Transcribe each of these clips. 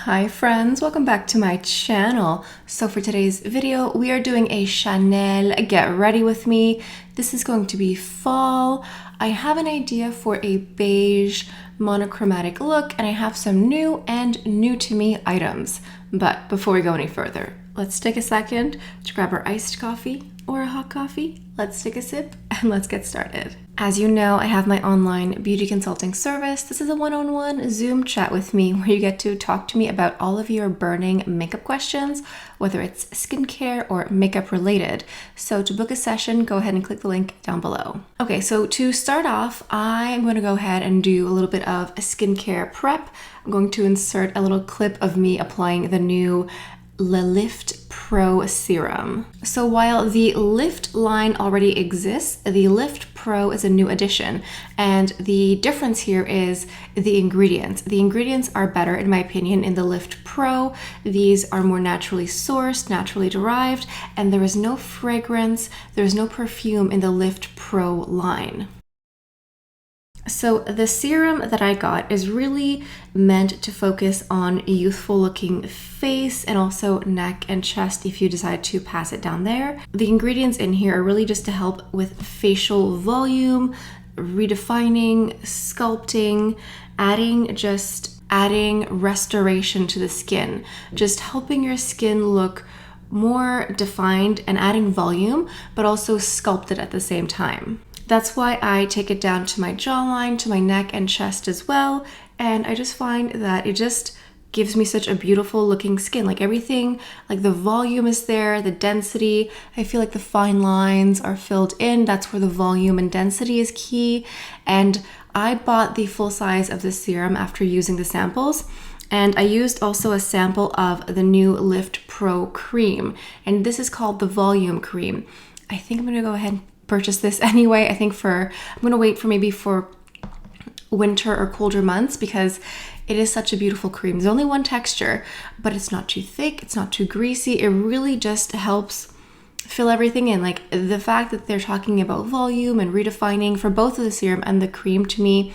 Hi friends, welcome back to my channel. So for today's video, we are doing a Chanel Get Ready With Me. This is going to be fall. I have an idea for a beige monochromatic look and I have some new and new to me items. But before we go any further, let's take a second to grab our iced coffee or a hot coffee. Let's take a sip and let's get started. As you know, I have my online beauty consulting service. This is a one-on-one Zoom chat with me where you get to talk to me about all of your burning makeup questions, whether it's skincare or makeup related. So to book a session, go ahead and click the link down below. Okay, so to start off, I'm going to go ahead and do a little bit of a skincare prep. I'm going to insert a little clip of me applying the new Lift Pro Serum. So while the Lift line already exists, the Lift Pro is a new addition. And the difference here is the ingredients. The ingredients are better, in my opinion, in the Lift Pro. These are more naturally sourced, naturally derived, and there is no fragrance, there's no perfume in the Lift Pro line. So the serum that I got is really meant to focus on youthful looking face and also neck and chest if you decide to pass it down there. The ingredients in here are really just to help with facial volume, redefining, sculpting, adding restoration to the skin, just helping your skin look more defined and adding volume, but also sculpted at the same time. That's why I take it down to my jawline, to my neck and chest as well. And I just find that it just gives me such a beautiful looking skin. Like everything, like the volume is there, the density. I feel like the fine lines are filled in. That's where the volume and density is key. And I bought the full size of the serum after using the samples. And I used also a sample of the new Lift Pro cream. And this is called the Volume Cream. I think I'm gonna go ahead and purchase this anyway. I'm gonna wait for maybe for winter or colder months because it is such a beautiful cream. There's only one texture, but it's not too thick, it's not too greasy. It really just helps fill everything in. Like the fact that they're talking about volume and redefining for both of the serum and the cream, to me,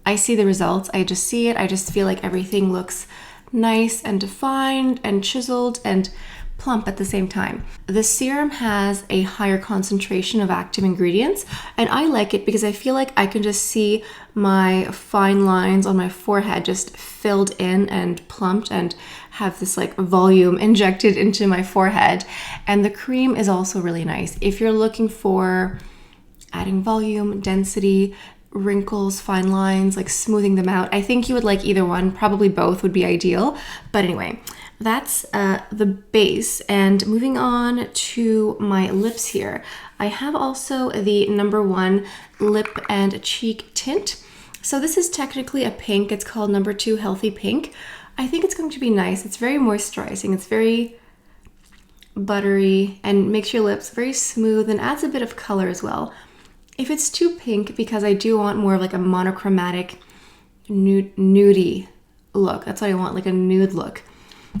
I see the results. I just see it. I just feel like everything looks nice and defined and chiseled and plump at the same time. The serum has a higher concentration of active ingredients, and I like it because I feel like I can just see my fine lines on my forehead just filled in and plumped and have this like volume injected into my forehead. And the cream is also really nice. If you're looking for adding volume, density, wrinkles, fine lines, like smoothing them out, I think you would like either one. Probably both would be ideal. But anyway, that's the base. And moving on to my lips here, I have also the #1 lip and cheek tint. So this is technically a pink. It's called #2 Healthy Pink. I think it's going to be nice. It's very moisturizing. It's very buttery and makes your lips very smooth and adds a bit of color as well. If it's too pink, because I do want more of like a monochromatic nudie look, that's what I want, like a nude look,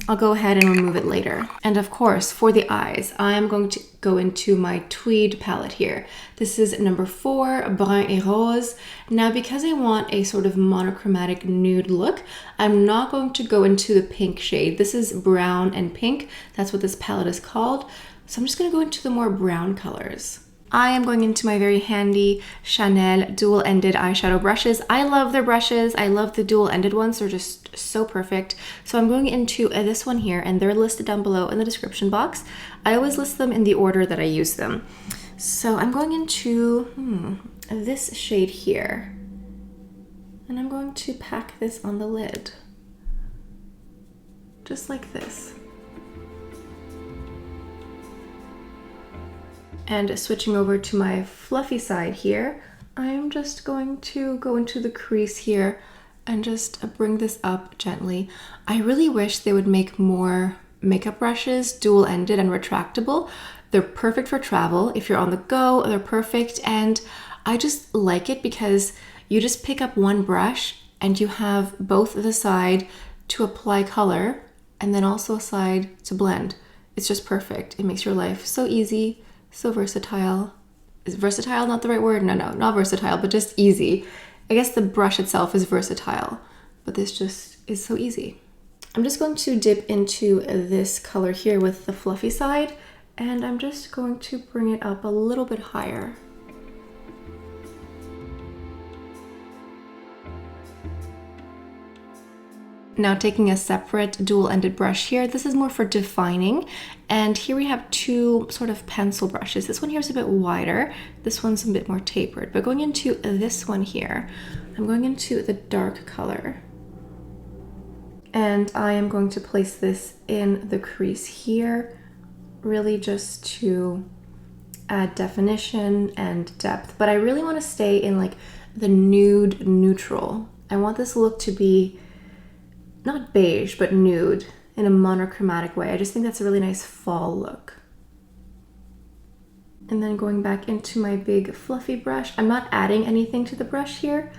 I'll go ahead and remove it later. And of course, for the eyes, I'm going to go into my Tweed palette here. This is #4, Brun et Rose. Now, because I want a sort of monochromatic nude look, I'm not going to go into the pink shade. This is brown and pink. That's what this palette is called. So I'm just gonna go into the more brown colors. I am going into my very handy Chanel dual-ended eyeshadow brushes. I love their brushes. I love the dual-ended ones. They're just so perfect. So I'm going into this one here, and they're listed down below in the description box. I always list them in the order that I use them. So I'm going into this shade here, and I'm going to pack this on the lid, just like this. And switching over to my fluffy side here, I'm just going to go into the crease here and just bring this up gently. I really wish they would make more makeup brushes, dual-ended and retractable. They're perfect for travel. If you're on the go, they're perfect. And I just like it because you just pick up one brush and you have both the side to apply color and then also a side to blend. It's just perfect. It makes your life so easy. So versatile. Is versatile not the right word? No, not versatile, but just easy. I guess the brush itself is versatile, but this just is so easy. I'm just going to dip into this color here with the fluffy side, and I'm just going to bring it up a little bit higher. Now taking a separate dual-ended brush here, this is more for defining, and here we have two sort of pencil brushes. This one here is a bit wider, this one's a bit more tapered, but going into this one here, I'm going into the dark color. And I am going to place this in the crease here, really just to add definition and depth, but I really want to stay in like the nude neutral. I want this look to be not beige, but nude in a monochromatic way. I just think that's a really nice fall look. And then going back into my big fluffy brush, I'm not adding anything to the brush here.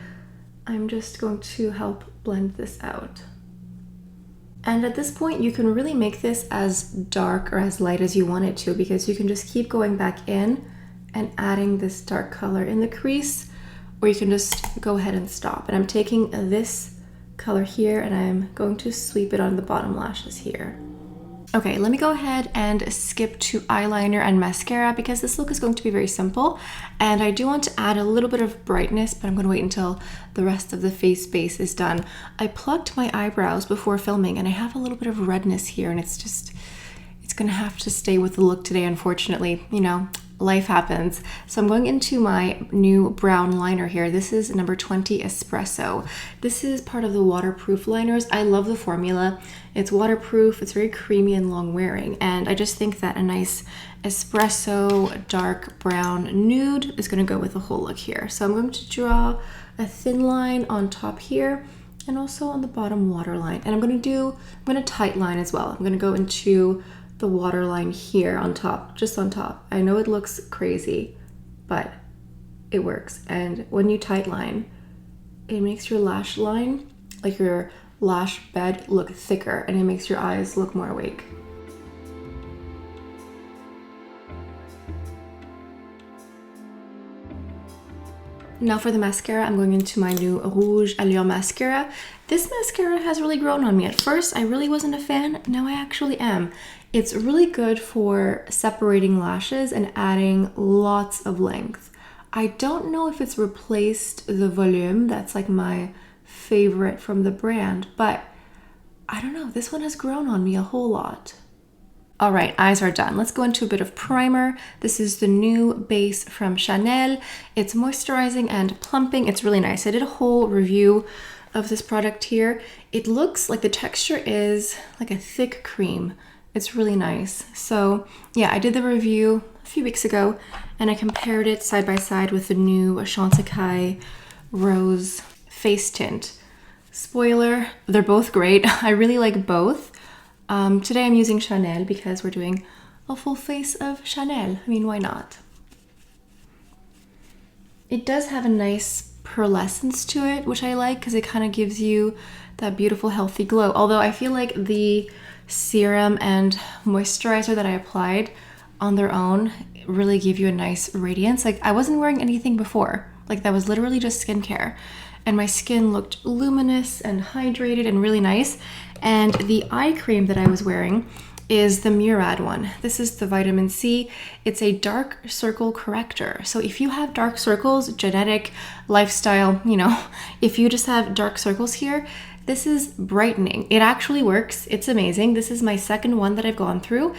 I'm just going to help blend this out. And at this point, you can really make this as dark or as light as you want it to, because you can just keep going back in and adding this dark color in the crease, or you can just go ahead and stop. And I'm taking this color here and I'm going to sweep it on the bottom lashes here. Okay, let me go ahead and skip to eyeliner and mascara because this look is going to be very simple, and I do want to add a little bit of brightness, but I'm going to wait until the rest of the face base is done. I plucked my eyebrows before filming and I have a little bit of redness here, and it's going to have to stay with the look today, unfortunately. You know, life happens. So I'm going into my new brown liner here. This is number 20 Espresso. This is part of the waterproof liners. I love the formula. It's waterproof, it's very creamy and long wearing, and I just think that a nice espresso dark brown nude is going to go with the whole look here. So I'm going to draw a thin line on top here and also on the bottom waterline, and I'm going to tight line as well. I'm going to go into the waterline here on top, just on top. I know it looks crazy, but it works. And when you tight line, it makes your lash line, like your lash bed, look thicker, and it makes your eyes look more awake. Now for the mascara, I'm going into my new Rouge Allure mascara. This mascara has really grown on me. At first, I really wasn't a fan. Now I actually am. It's really good for separating lashes and adding lots of length. I don't know if it's replaced the volume. That's like my favorite from the brand, but I don't know. This one has grown on me a whole lot. All right, eyes are done. Let's go into a bit of primer. This is the new base from Chanel. It's moisturizing and plumping. It's really nice. I did a whole review of this product here. It looks like the texture is like a thick cream. It's really nice. So yeah, I did the review a few weeks ago and I compared it side by side with the new Chantecaille Rose face tint. Spoiler, they're both great. I really like both. Today I'm using Chanel because we're doing a full face of Chanel. I mean, why not? It does have a nice pearlescence to it, which I like because it kind of gives you that beautiful healthy glow. Although I feel like the serum and moisturizer that I applied on their own really give you a nice radiance. Like I wasn't wearing anything before. Like that was literally just skincare. And my skin looked luminous and hydrated and really nice. And the eye cream that I was wearing is the Murad one. This is the vitamin C. It's a dark circle corrector. So if you have dark circles, genetic, lifestyle, you know, if you just have dark circles here, this is brightening. It actually works. It's amazing. This is my second one that I've gone through.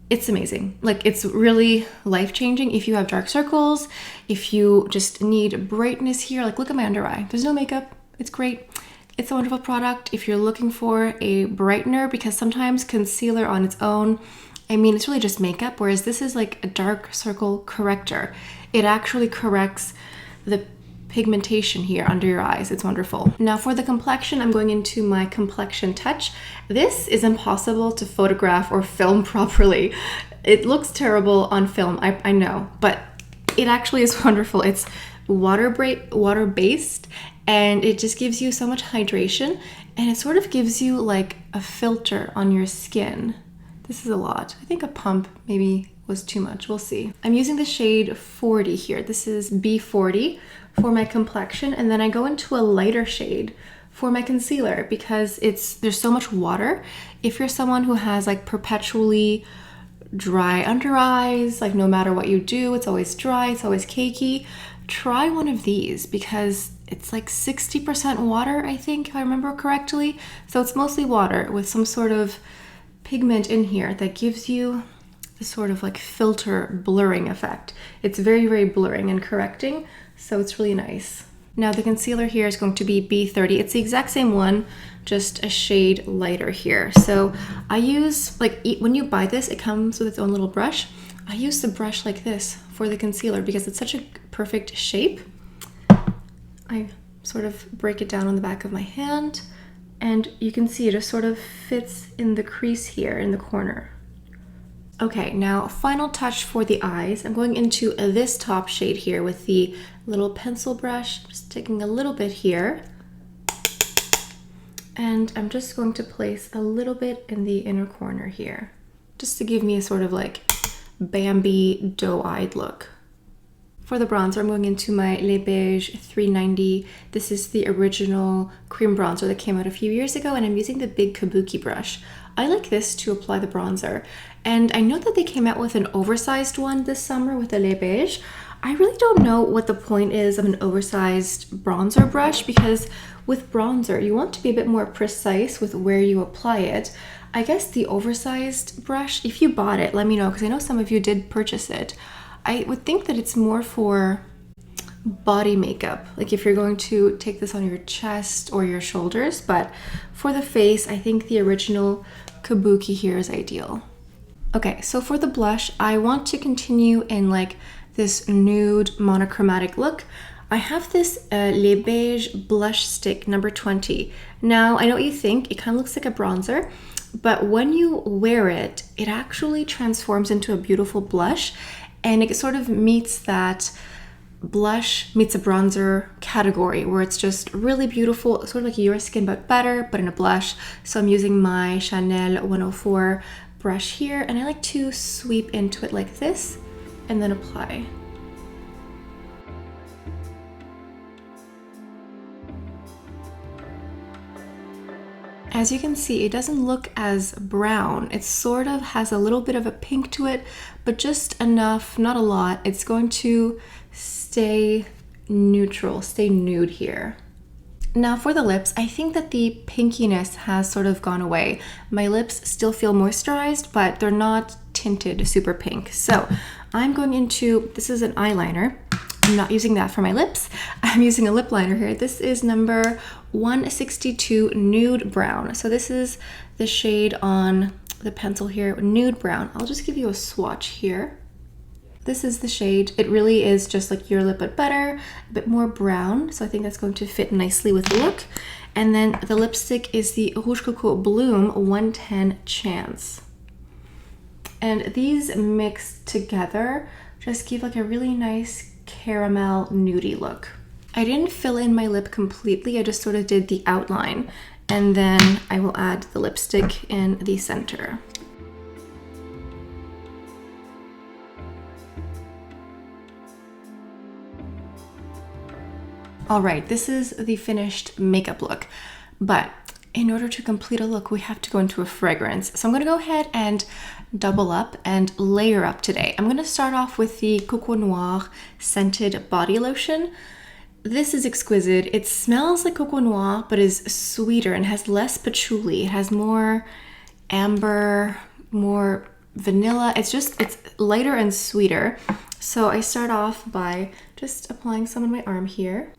It's amazing. Like it's really life-changing if you have dark circles, if you just need brightness here. Like look at my under eye. There's no makeup. It's great. It's a wonderful product if you're looking for a brightener, because sometimes concealer on its own, I mean, it's really just makeup, whereas this is like a dark circle corrector. It actually corrects the pigmentation here under your eyes. It's wonderful. Now for the complexion, I'm going into my Complexion Touch. This is impossible to photograph or film properly. It looks terrible on film, I know, but it actually is wonderful. It's water-based, and it just gives you so much hydration, and it sort of gives you like a filter on your skin. This is a lot. I think a pump maybe was too much. We'll see. I'm using the shade 40 here. This is B40 for my complexion, and then I go into a lighter shade for my concealer because there's so much water. If you're someone who has like perpetually dry under eyes, like no matter what you do, it's always dry, it's always cakey, try one of these because it's like 60% water, I think, if I remember correctly. So it's mostly water with some sort of pigment in here that gives you this sort of like filter blurring effect. It's very, very blurring and correcting, so it's really nice. Now the concealer here is going to be B30. It's the exact same one, just a shade lighter here. So I use, like when you buy this, it comes with its own little brush. I use the brush like this for the concealer because it's such a perfect shape. I sort of break it down on the back of my hand and you can see it just sort of fits in the crease here in the corner. Okay, now final touch for the eyes. I'm going into this top shade here with the little pencil brush, just taking a little bit here. And I'm just going to place a little bit in the inner corner here, just to give me a sort of like Bambi doe-eyed look. For the bronzer, I'm going into my Les Beige 390. This is the original cream bronzer that came out a few years ago, and I'm using the big kabuki brush. I like this to apply the bronzer. And I know that they came out with an oversized one this summer with the Les Beige. I really don't know what the point is of an oversized bronzer brush because with bronzer, you want to be a bit more precise with where you apply it. I guess the oversized brush, if you bought it, let me know because I know some of you did purchase it. I would think that it's more for body makeup, like if you're going to take this on your chest or your shoulders, but for the face, I think the original kabuki here is ideal. Okay, so for the blush, I want to continue in like this nude monochromatic look. I have this Les Beige blush stick number 20. Now, I know what you think, it kind of looks like a bronzer, but when you wear it, it actually transforms into a beautiful blush, and it sort of meets that blush meets a bronzer category where it's just really beautiful, sort of like your skin but better, but in a blush. So I'm using my Chanel 104 brush here, and I like to sweep into it like this and then apply. As you can see, it doesn't look as brown. It sort of has a little bit of a pink to it, but just enough, not a lot. It's going to stay neutral, stay nude here. Now for the lips, I think that the pinkiness has sort of gone away. My lips still feel moisturized, but they're not tinted super pink. So I'm going into, this is an eyeliner. I'm not using that for my lips. I'm using a lip liner here. This is number 162 Nude Brown. So this is the shade on the pencil here, Nude Brown. I'll just give you a swatch here. This is the shade. It really is just like your lip, but better, a bit more brown. So I think that's going to fit nicely with the look. And then the lipstick is the Rouge Coco Bloom 110 Chance. And these mixed together just give like a really nice caramel nudie look. I didn't fill in my lip completely. I just sort of did the outline. And then I will add the lipstick in the center. All right, this is the finished makeup look, but in order to complete a look, we have to go into a fragrance. So I'm gonna go ahead and double up and layer up today. I'm gonna start off with the Coco Noir scented body lotion. This is exquisite. It smells like Coco Noir, but is sweeter and has less patchouli. It has more amber, more vanilla. It's lighter and sweeter. So I start off by just applying some on my arm here.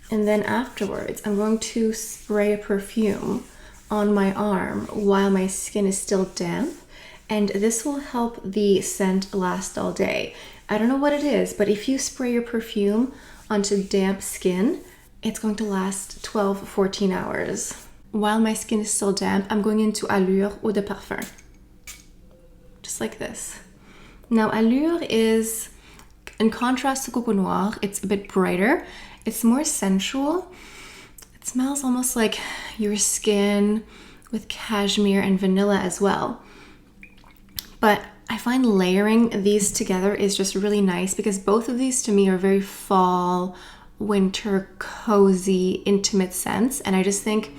And then afterwards, I'm going to spray a perfume on my arm while my skin is still damp. And this will help the scent last all day. I don't know what it is, but if you spray your perfume onto damp skin, it's going to last 12-14 hours. While my skin is still damp, I'm going into Allure Eau de Parfum. Just like this. Now Allure is, in contrast to Coco Noir, it's a bit brighter. It's more sensual. It smells almost like your skin with cashmere and vanilla as well. But I find layering these together is just really nice because both of these to me are very fall, winter, cozy, intimate scents. And I just think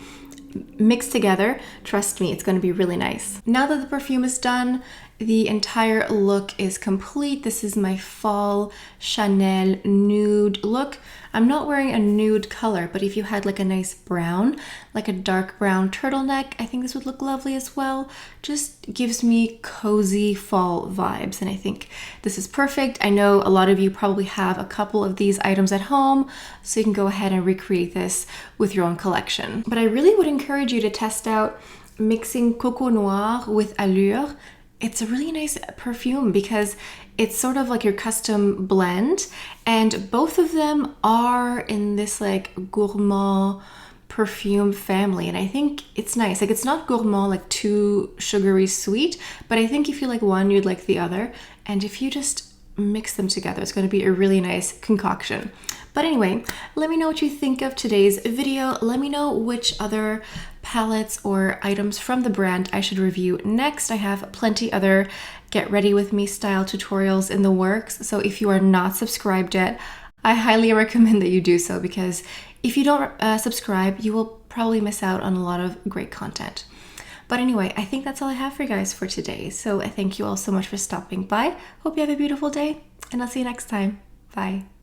mixed together, trust me, it's going to be really nice. Now that the perfume is done, the entire look is complete. This is my fall Chanel nude look. I'm not wearing a nude color, but if you had like a nice brown, like a dark brown turtleneck, I think this would look lovely as well. Just gives me cozy fall vibes, and I think this is perfect. I know a lot of you probably have a couple of these items at home, so you can go ahead and recreate this with your own collection. But I really would encourage you to test out mixing Coco Noir with Allure. It's a really nice perfume because it's sort of like your custom blend, and both of them are in this like gourmand perfume family, and I think it's nice. Like, it's not gourmand, like too sugary sweet, but I think if you like one, you'd like the other, and if you just mix them together, it's going to be a really nice concoction. But anyway, let me know what you think of today's video. Let me know which other palettes or items from the brand I should review next. I have plenty other get ready with me style tutorials in the works. So if you are not subscribed yet, I highly recommend that you do so, because if you don't subscribe, you will probably miss out on a lot of great content. But anyway, I think that's all I have for you guys for today. So I thank you all so much for stopping by. Hope you have a beautiful day, and I'll see you next time. Bye.